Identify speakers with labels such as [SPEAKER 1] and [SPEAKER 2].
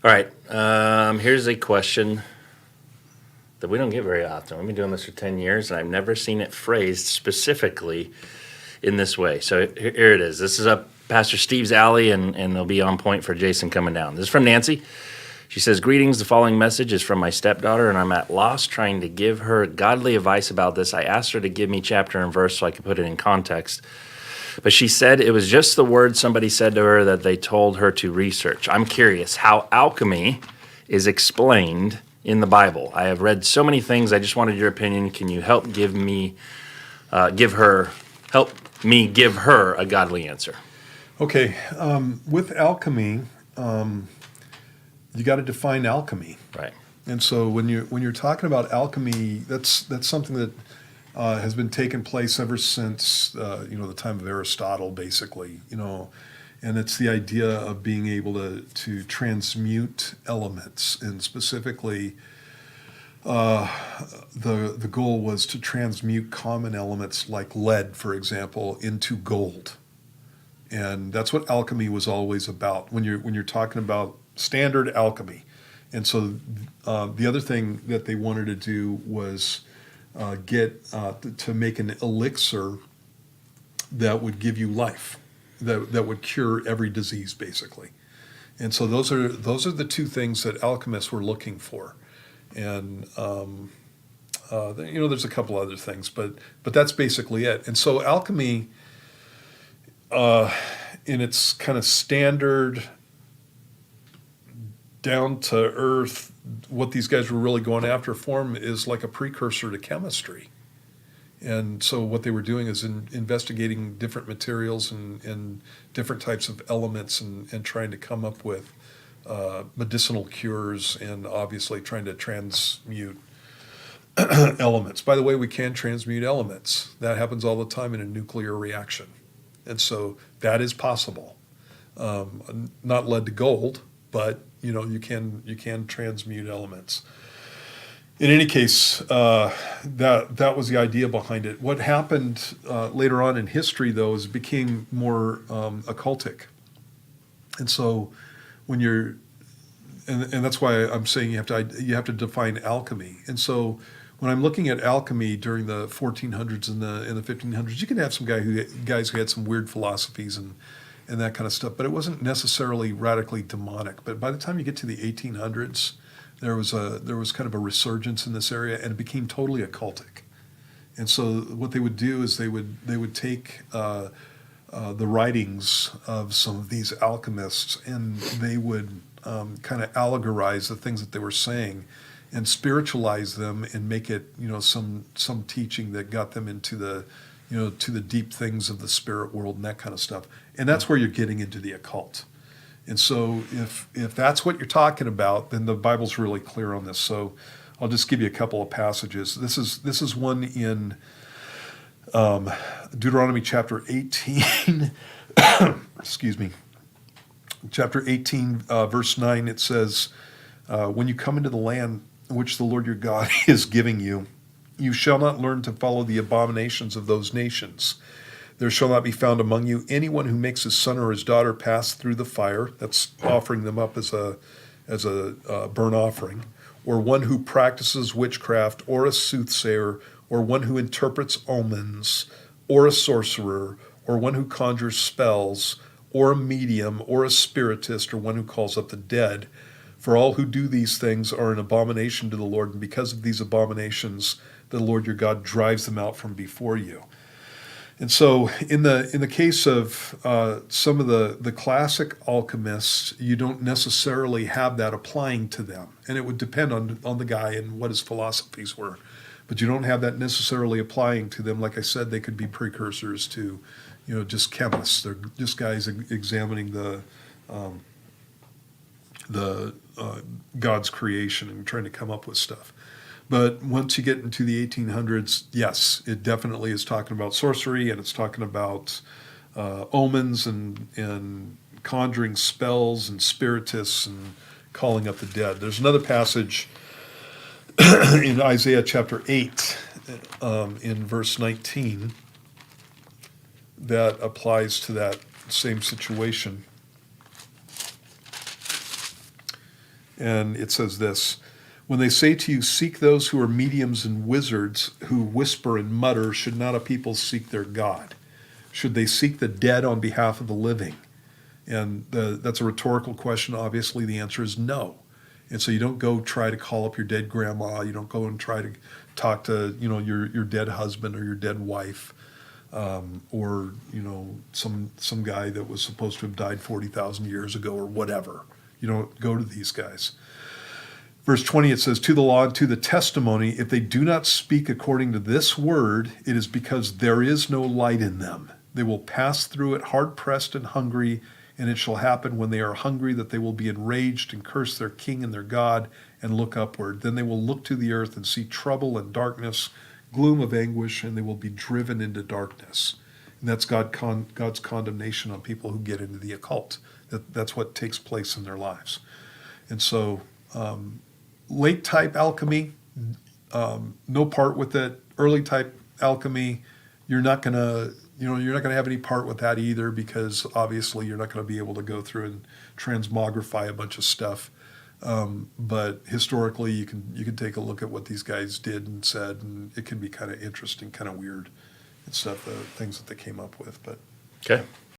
[SPEAKER 1] All right. Here's a question that we don't get very often. I've been doing this for 10 years, and I've never seen it phrased specifically in this way. So here it is. This is up Pastor Steve's alley, and they'll be on point for Jason coming down. This is from Nancy. She says, "Greetings. The following message is from my stepdaughter, and I'm at loss trying to give her godly advice about this. I asked her to give me chapter and verse so I could put it in context. But she said it was just the word somebody said to her that they told her to research. I'm curious how alchemy is explained in the Bible. I have read so many things. I just wanted your opinion. Can you help give me give her a godly answer?"
[SPEAKER 2] Okay, with alchemy, you got to define alchemy.
[SPEAKER 1] Right.
[SPEAKER 2] And so when you're talking about alchemy, that's something that has been taking place ever since the time of Aristotle, basically. And it's the idea of being able to transmute elements, and specifically, the goal was to transmute common elements like lead, for example, into gold. And that's what alchemy was always about. When you're talking about standard alchemy. And so the other thing that they wanted to do was get to make an elixir that would give you life, that would cure every disease, basically. And so those are the two things that alchemists were looking for. And there's a couple other things, but that's basically it. And so alchemy, in its kind of standard, down to earth, what these guys were really going after form is like a precursor to chemistry. And so what they were doing is investigating different materials and different types of elements and trying to come up with medicinal cures, and obviously trying to transmute elements. By the way, we can transmute elements. That happens all the time in a nuclear reaction. And so that is possible. Not lead to gold, but you can transmute elements. In any case, that was the idea behind it. What happened later on in history, though, is it became more occultic. And so when you're, and that's why I'm saying you have to define alchemy. And so when I'm looking at alchemy during the 1400s and the 1500s, you can have some guys who had some weird philosophies and that kind of stuff, but it wasn't necessarily radically demonic. But by the time you get to the 1800s, there was kind of a resurgence in this area, and it became totally occultic. And so what they would do is they would take the writings of some of these alchemists, and they would kind of allegorize the things that they were saying, and spiritualize them, and make it some teaching that got them into the to the deep things of the spirit world and that kind of stuff. And that's where you're getting into the occult. And so if that's what you're talking about, then the Bible's really clear on this. So I'll just give you a couple of passages. This is one in Deuteronomy chapter 18. Excuse me. Chapter 18, verse 9, it says, "When you come into the land which the Lord your God is giving you, you shall not learn to follow the abominations of those nations. There shall not be found among you anyone who makes his son or his daughter pass through the fire," that's offering them up as a burnt offering, "or one who practices witchcraft, or a soothsayer, or one who interprets omens, or a sorcerer, or one who conjures spells, or a medium, or a spiritist, or one who calls up the dead. For all who do these things are an abomination to the Lord, and because of these abominations, the Lord your God drives them out from before you." And so in the case of some of the classic alchemists, you don't necessarily have that applying to them. And it would depend on the guy and what his philosophies were. But you don't have that necessarily applying to them. Like I said, they could be precursors to, just chemists. They're just guys examining the God's creation and trying to come up with stuff. But once you get into the 1800s, yes, it definitely is talking about sorcery, and it's talking about omens and conjuring spells and spiritists and calling up the dead. There's another passage in Isaiah chapter 8 in verse 19 that applies to that same situation. And it says this: when they say to you, seek those who are mediums and wizards who whisper and mutter, should not a people seek their God? Should they seek the dead on behalf of the living? And that's a rhetorical question. Obviously, the answer is no. And so you don't go try to call up your dead grandma. You don't go and try to talk to, your dead husband or your dead wife, or some guy that was supposed to have died 40,000 years ago or whatever. You don't go to these guys. Verse 20, it says, to the law and to the testimony, if they do not speak according to this word, it is because there is no light in them. They will pass through it hard-pressed and hungry, and it shall happen when they are hungry that they will be enraged and curse their king and their God and look upward. Then they will look to the earth and see trouble and darkness, gloom of anguish, and they will be driven into darkness. And that's God's condemnation on people who get into the occult. That's what takes place in their lives. And so late type alchemy, no part with it. Early type alchemy, you're not going to have any part with that either, because obviously you're not going to be able to go through and transmogrify a bunch of stuff. But historically, you can take a look at what these guys did and said, and it can be kind of interesting, kind of weird and stuff, the things that they came up with. But
[SPEAKER 1] Okay.